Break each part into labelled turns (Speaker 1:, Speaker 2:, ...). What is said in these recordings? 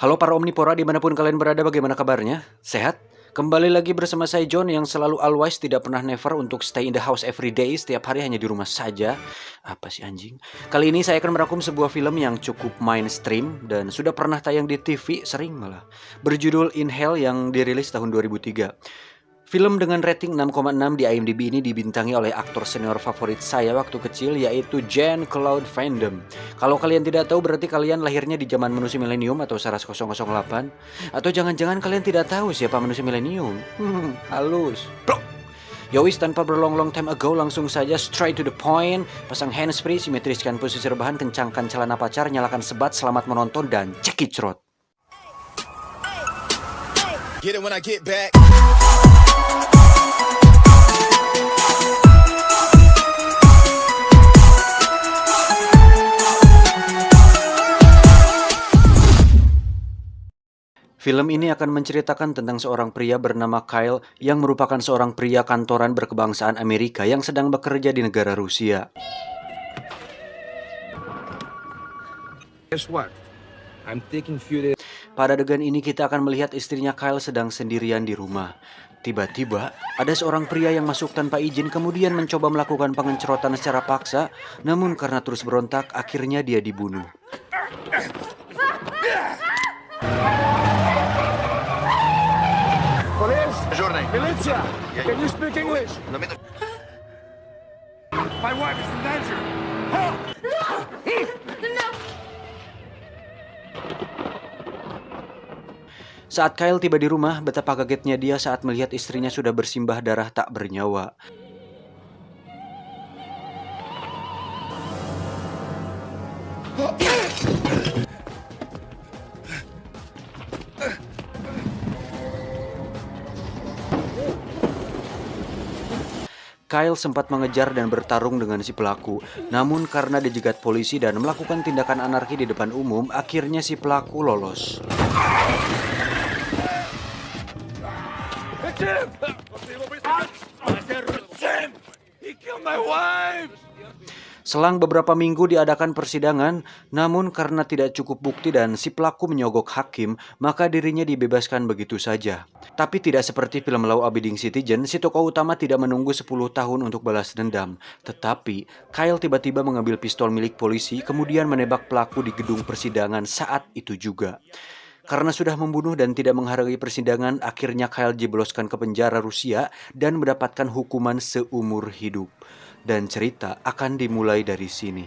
Speaker 1: Halo para Omnipora dimanapun kalian berada, bagaimana kabarnya? Sehat? Kembali lagi bersama saya John yang selalu always tidak pernah never untuk stay in the house every day, setiap hari hanya di rumah saja. Apa sih anjing? Kali ini saya akan merangkum sebuah film yang cukup mainstream dan sudah pernah tayang di TV, sering malah. Berjudul In Hell yang dirilis tahun 2003. Film dengan rating 6,6 di IMDb ini dibintangi oleh aktor senior favorit saya waktu kecil, yaitu Jean-Claude Van Damme. Kalau kalian tidak tahu berarti kalian lahirnya di zaman manusia milenium atau Saras 008. Atau jangan-jangan kalian tidak tahu siapa manusia milenium. Halus. Blok. Yowis, tanpa berlong-long time ago, langsung saja straight to the point. Pasang handsfree, simetriskan posisi rebahan, kencangkan celana pacar, nyalakan sebat, selamat menonton, dan cekicrot.
Speaker 2: Get it when I get back.
Speaker 1: Film ini akan menceritakan tentang seorang pria bernama Kyle yang merupakan seorang pria kantoran berkebangsaan Amerika yang sedang bekerja di negara Rusia.
Speaker 3: Guess what? I'm taking few days.
Speaker 1: Pada adegan ini kita akan melihat istrinya Kyle sedang sendirian di rumah. Tiba-tiba ada seorang pria yang masuk tanpa izin kemudian mencoba melakukan pengencerotan secara paksa, namun karena terus berontak akhirnya dia dibunuh.
Speaker 3: Police! Militia! Can you speak English? My wife is in danger! Help!
Speaker 1: Saat Kyle tiba di rumah, betapa kagetnya dia saat melihat istrinya sudah bersimbah darah tak bernyawa. Kyle sempat mengejar dan bertarung dengan si pelaku, namun karena dijegat polisi dan melakukan tindakan anarki di depan umum, akhirnya si pelaku lolos.
Speaker 3: He killed my wife!
Speaker 1: Selang beberapa minggu diadakan persidangan, namun karena tidak cukup bukti dan si pelaku menyogok hakim, maka dirinya dibebaskan begitu saja. Tapi tidak seperti film Law Abiding Citizen, si tokoh utama tidak menunggu 10 tahun untuk balas dendam. Tetapi, Kyle tiba-tiba mengambil pistol milik polisi, kemudian menembak pelaku di gedung persidangan saat itu juga. Karena sudah membunuh dan tidak menghargai persidangan, akhirnya Kyle dijebloskan ke penjara Rusia dan mendapatkan hukuman seumur hidup. Dan cerita akan dimulai dari sini.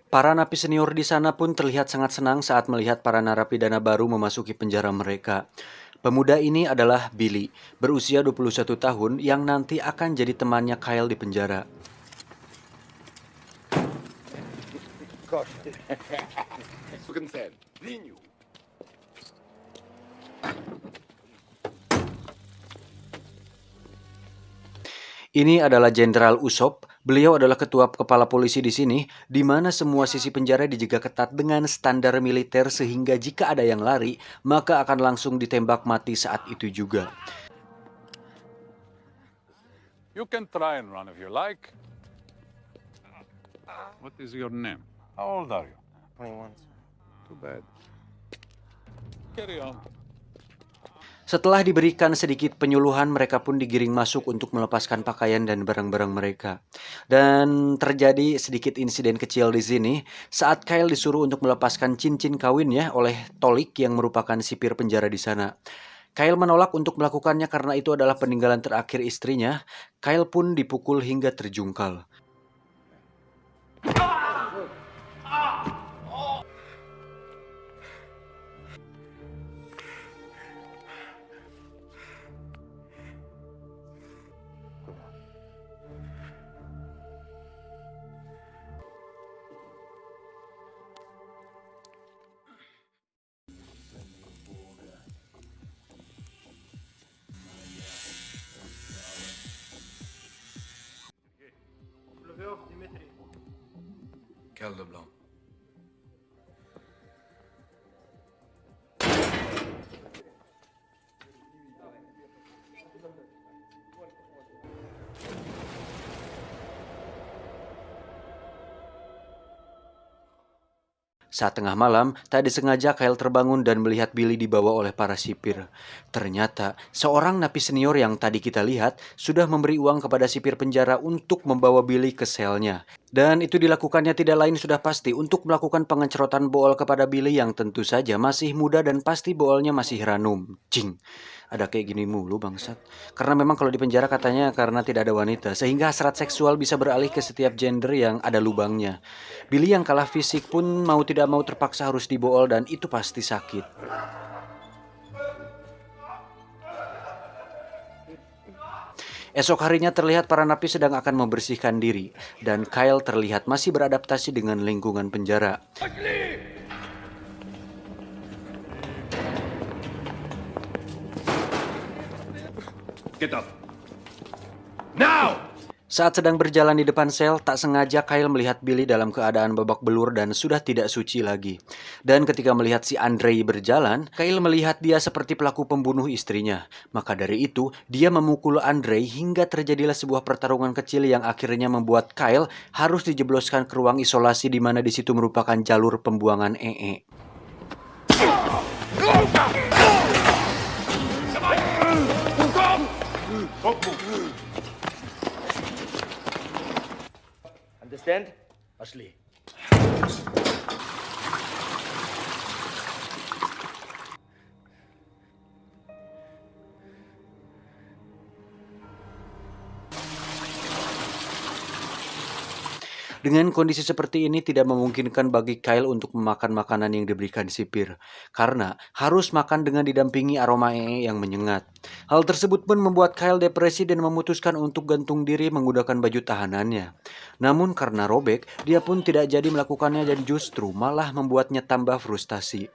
Speaker 1: Para napi senior di sana pun terlihat sangat senang saat melihat para narapidana baru memasuki penjara mereka. Pemuda ini adalah Billy, berusia 21 tahun yang nanti akan jadi temannya Kyle di penjara. Ini adalah Jenderal Usop. Beliau adalah ketua kepala polisi di sini, di mana semua sisi penjara dijaga ketat dengan standar militer sehingga jika ada yang lari, maka akan langsung ditembak mati saat itu juga.
Speaker 4: You can try and run if you like. What is your name? How old are you?
Speaker 5: 21.
Speaker 4: Too bad. Carry on.
Speaker 1: Setelah diberikan sedikit penyuluhan, mereka pun digiring masuk untuk melepaskan pakaian dan barang-barang mereka. Dan terjadi sedikit insiden kecil di sini saat Kyle disuruh untuk melepaskan cincin kawinnya oleh Tolik yang merupakan sipir penjara di sana. Kyle menolak untuk melakukannya karena itu adalah peninggalan terakhir istrinya. Kyle pun dipukul hingga terjungkal.
Speaker 3: Quel de blanc.
Speaker 1: Saat tengah malam, tak disengaja Kyle terbangun dan melihat Billy dibawa oleh para sipir. Ternyata, seorang napi senior yang tadi kita lihat sudah memberi uang kepada sipir penjara untuk membawa Billy ke selnya. Dan itu dilakukannya tidak lain sudah pasti untuk melakukan pengencerotan bool kepada Billy yang tentu saja masih muda dan pasti boolnya masih ranum. Cing. Ada kayak gini mulu bangsat. Karena memang kalau di penjara katanya karena tidak ada wanita, sehingga hasrat seksual bisa beralih ke setiap gender yang ada lubangnya. Billy yang kalah fisik pun mau tidak mau terpaksa harus dibool dan itu pasti sakit. Esok harinya terlihat para napi sedang akan membersihkan diri dan Kyle terlihat masih beradaptasi dengan lingkungan penjara.
Speaker 3: Get up. Now!
Speaker 1: Saat sedang berjalan di depan sel, tak sengaja Kyle melihat Billy dalam keadaan babak belur dan sudah tidak suci lagi. Dan ketika melihat si Andrei berjalan, Kyle melihat dia seperti pelaku pembunuh istrinya. Maka dari itu, dia memukul Andrei hingga terjadilah sebuah pertarungan kecil yang akhirnya membuat Kyle harus dijebloskan ke ruang isolasi di mana di situ merupakan jalur pembuangan ee.
Speaker 5: Understand? Ashley.
Speaker 1: Dengan kondisi seperti ini tidak memungkinkan bagi Kyle untuk memakan makanan yang diberikan sipir, karena harus makan dengan didampingi aroma ee yang menyengat. Hal tersebut pun membuat Kyle depresi dan memutuskan untuk gantung diri menggunakan baju tahanannya. Namun karena robek, dia pun tidak jadi melakukannya dan justru malah membuatnya tambah frustasi.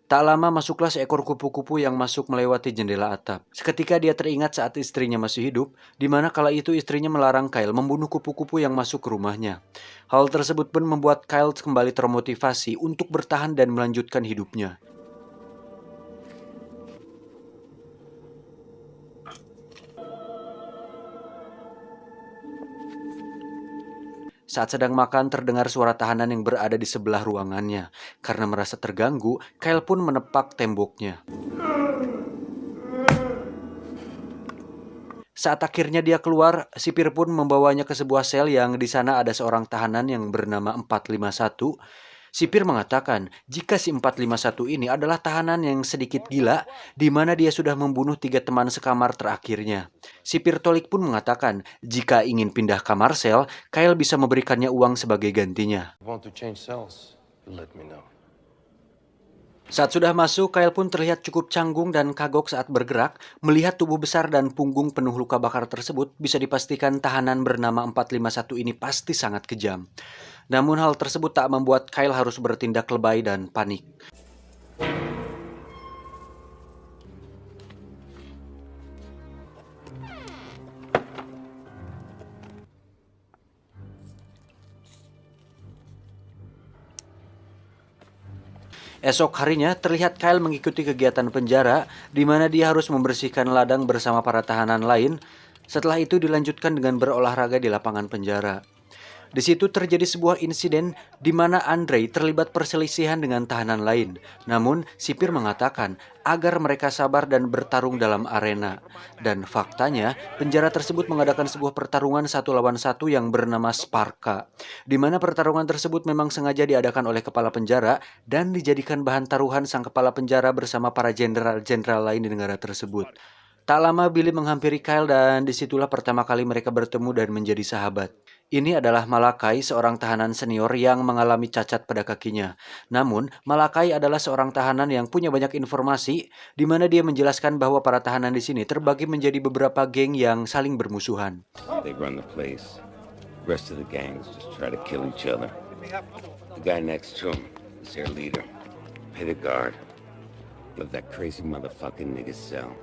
Speaker 1: Tak lama masuklah seekor kupu-kupu yang masuk melewati jendela atap. Seketika dia teringat saat istrinya masih hidup, di mana kala itu istrinya melarang Kyle membunuh kupu-kupu yang masuk ke rumahnya. Hal tersebut pun membuat Kyle kembali termotivasi untuk bertahan dan melanjutkan hidupnya. Saat sedang makan terdengar suara tahanan yang berada di sebelah ruangannya. Karena merasa terganggu, Kyle pun menepak temboknya. Saat akhirnya dia keluar, sipir pun membawanya ke sebuah sel yang di sana ada seorang tahanan yang bernama 451. Sipir mengatakan jika si 451 ini adalah tahanan yang sedikit gila, di mana dia sudah membunuh 3 teman sekamar terakhirnya. Sipir Tolik pun mengatakan jika ingin pindah kamar sel, Kyle bisa memberikannya uang sebagai gantinya.
Speaker 5: Want to change cells? Let me know.
Speaker 1: Saat sudah masuk, Kyle pun terlihat cukup canggung dan kagok saat bergerak. Melihat tubuh besar dan punggung penuh luka bakar tersebut, bisa dipastikan tahanan bernama 451 ini pasti sangat kejam. Namun hal tersebut tak membuat Kyle harus bertindak lebay dan panik. Esok harinya terlihat Kyle mengikuti kegiatan penjara di mana dia harus membersihkan ladang bersama para tahanan lain. Setelah itu dilanjutkan dengan berolahraga di lapangan penjara. Di situ terjadi sebuah insiden di mana Andrei terlibat perselisihan dengan tahanan lain. Namun, sipir mengatakan agar mereka sabar dan bertarung dalam arena. Dan faktanya, penjara tersebut mengadakan sebuah pertarungan 1 lawan 1 yang bernama Sparka. Di mana pertarungan tersebut memang sengaja diadakan oleh kepala penjara dan dijadikan bahan taruhan sang kepala penjara bersama para jenderal-jenderal lain di negara tersebut. Tak lama Billy menghampiri Kyle dan disitulah pertama kali mereka bertemu dan menjadi sahabat. Ini adalah Malakai, seorang tahanan senior yang mengalami cacat pada kakinya. Namun, Malakai adalah seorang tahanan yang punya banyak informasi, di mana dia menjelaskan bahwa para tahanan di sini terbagi menjadi beberapa geng yang saling bermusuhan.
Speaker 6: They run the place. The rest of the gangs just try to kill each other. The guy next to him is their leader. Pay the guard. Let that crazy motherfucking nigga sell.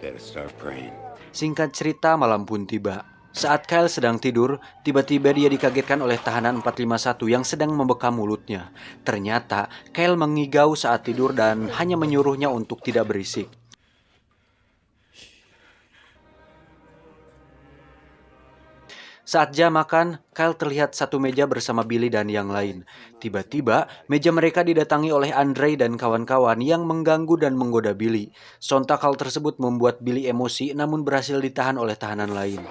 Speaker 6: Better start praying.
Speaker 1: Singkat cerita, malam pun tiba. Saat Kyle sedang tidur, tiba-tiba dia dikagetkan oleh tahanan 451 yang sedang membekam mulutnya. Ternyata, Kyle mengigau saat tidur dan hanya menyuruhnya untuk tidak berisik. Saat jam makan, Kyle terlihat satu meja bersama Billy dan yang lain. Tiba-tiba, meja mereka didatangi oleh Andre dan kawan-kawan yang mengganggu dan menggoda Billy. Sontak hal tersebut membuat Billy emosi namun berhasil ditahan oleh tahanan lain.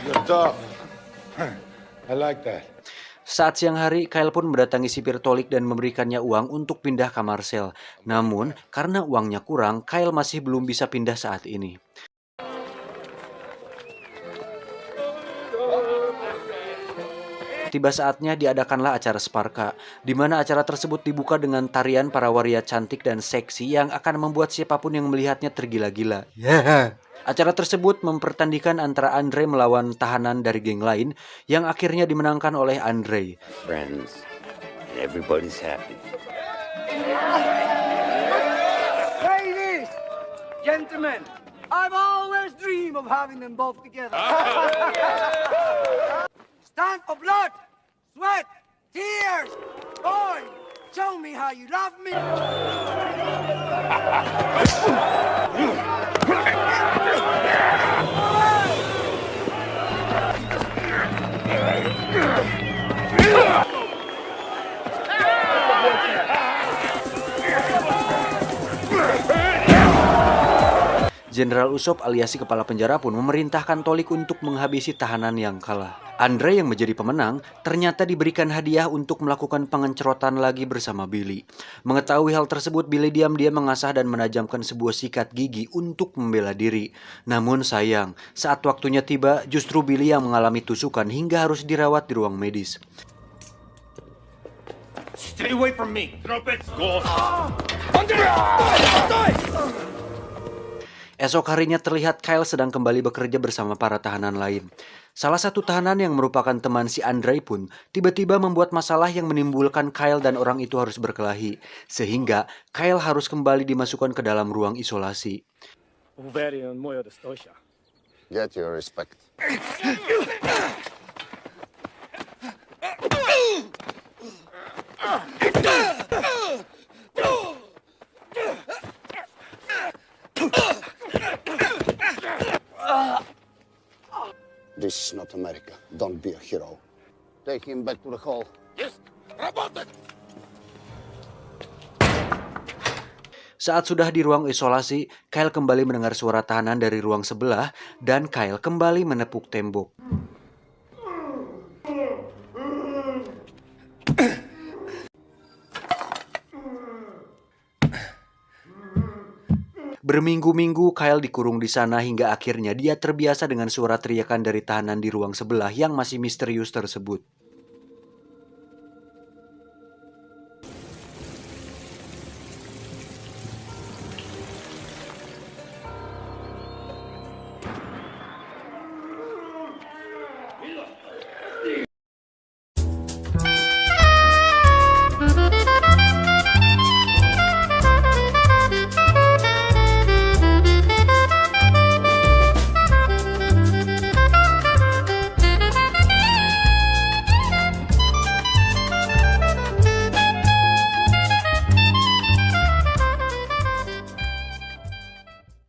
Speaker 3: You're tough. I like that.
Speaker 1: Saat siang hari, Kyle pun mendatangi sipir Tolik dan memberikannya uang untuk pindah kamar sel. Namun, karena uangnya kurang, Kyle masih belum bisa pindah saat ini. Tiba saatnya diadakanlah acara Sparka, di mana acara tersebut dibuka dengan tarian para waria cantik dan seksi yang akan membuat siapapun yang melihatnya tergila-gila. Acara tersebut mempertandingkan antara Andre melawan tahanan dari geng lain yang akhirnya dimenangkan oleh Andre.
Speaker 6: Friends, and everybody's happy.
Speaker 7: Ladies, gentlemen, I've always dreamed of having them both together. Stand for blood, sweat, tears. Boy, show me how you love me.
Speaker 1: Jenderal Usop alias si kepala penjara pun memerintahkan Tolik untuk menghabisi tahanan yang kalah. Andre yang menjadi pemenang ternyata diberikan hadiah untuk melakukan pengencerotan lagi bersama Billy. Mengetahui hal tersebut, Billy diam-diam mengasah dan menajamkan sebuah sikat gigi untuk membela diri. Namun sayang, saat waktunya tiba justru Billy yang mengalami tusukan hingga harus dirawat di ruang medis.
Speaker 5: Stay away from me. Drop it. Go.
Speaker 1: Esok harinya terlihat Kyle sedang kembali bekerja bersama para tahanan lain. Salah satu tahanan yang merupakan teman si Andre pun tiba-tiba membuat masalah yang menimbulkan Kyle dan orang itu harus berkelahi. Sehingga Kyle harus kembali dimasukkan ke dalam ruang isolasi.
Speaker 5: Get your respect. This is not America. Don't be a hero. Take him back to the hall.
Speaker 1: Saat sudah di ruang isolasi, Kyle kembali mendengar suara tahanan dari ruang sebelah dan Kyle kembali menepuk tembok. Berminggu-minggu Kyle dikurung di sana hingga akhirnya dia terbiasa dengan suara teriakan dari tahanan di ruang sebelah yang masih misterius tersebut.